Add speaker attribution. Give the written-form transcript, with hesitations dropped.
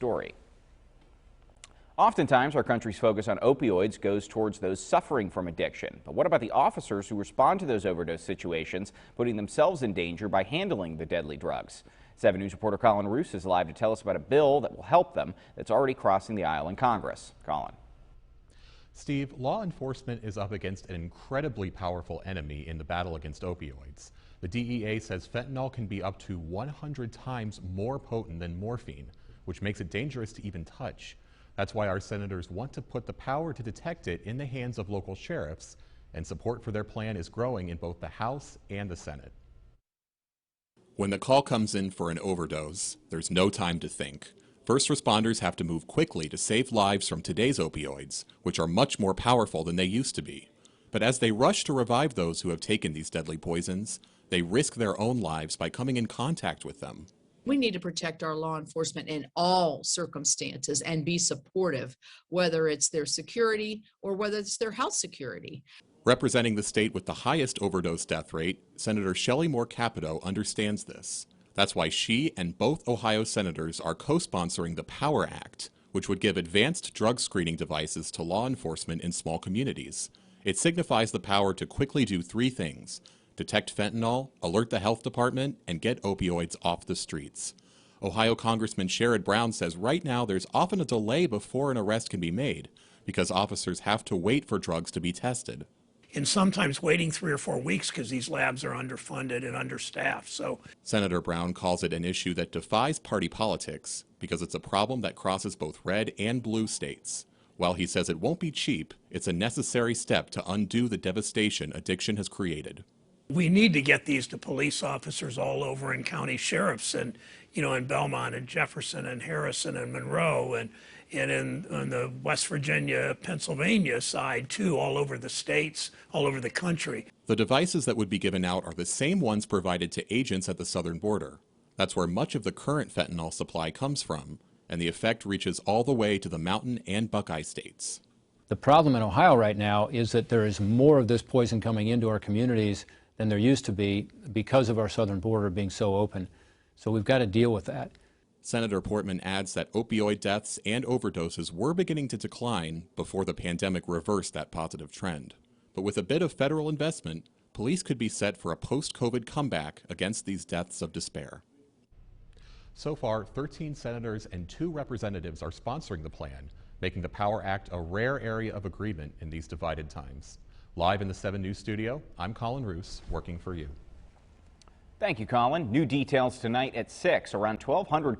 Speaker 1: story. Oftentimes, our country's focus on opioids goes towards those suffering from addiction. But what about the officers who respond to those overdose situations, putting themselves in danger by handling the deadly drugs? 7 News reporter Colin Roos is live to tell us about a bill that will help them that's already crossing the aisle in Congress. Colin.
Speaker 2: Steve, law enforcement is up against an incredibly powerful enemy in the battle against opioids. The DEA says fentanyl can be up to 100 times more potent than morphine, which makes it dangerous to even touch. That's why our senators want to put the power to detect it in the hands of local sheriffs, and support for their plan is growing in both the House and the Senate.
Speaker 3: When the call comes in for an overdose, there's no time to think. First responders have to move quickly to save lives from today's opioids, which are much more powerful than they used to be. But as they rush to revive those who have taken these deadly poisons, they risk their own lives by coming in contact with them.
Speaker 4: We need to protect our law enforcement in all circumstances and be supportive, whether it's their security or whether it's their health security.
Speaker 3: Representing the state with the highest overdose death rate, Senator Shelley Moore Capito understands this. That's why she and both Ohio senators are co-sponsoring the POWER Act, which would give advanced drug screening devices to law enforcement in small communities. It signifies the power to quickly do 3 things: detect fentanyl, alert the health department, and get opioids off the streets. Ohio Congressman Sherrod Brown says right now there's often a delay before an arrest can be made because officers have to wait for drugs to be tested.
Speaker 5: And sometimes waiting 3 or 4 weeks because these labs are underfunded and understaffed. So
Speaker 3: Senator Brown calls it an issue that defies party politics because it's a problem that crosses both red and blue states. While he says it won't be cheap, it's a necessary step to undo the devastation addiction has created.
Speaker 5: we need to get these to police officers all over, and county sheriffs, and in Belmont and Jefferson and Harrison and Monroe, and on the West Virginia, Pennsylvania side too, all over the states, all over the country.
Speaker 3: The devices that would be given out are the same ones provided to agents at the southern border. That's where much of the current fentanyl supply comes from, and the effect reaches all the way to the Mountain and Buckeye states.
Speaker 6: The problem in Ohio right now is that there is more of this poison coming into our communities than there used to be because of our southern border being so open. So we've got to deal with that.
Speaker 3: Senator Portman adds that opioid deaths and overdoses were beginning to decline before the pandemic reversed that positive trend. But with a bit of federal investment, police could be set for a post-COVID comeback against these deaths of despair.
Speaker 2: So far, 13 senators and 2 representatives are sponsoring the plan, making the POWER Act a rare area of agreement in these divided times. Live in the 7 News studio, I'm Colin Roos, working for you.
Speaker 1: Thank you, Colin. New details tonight at 6. Around 1,200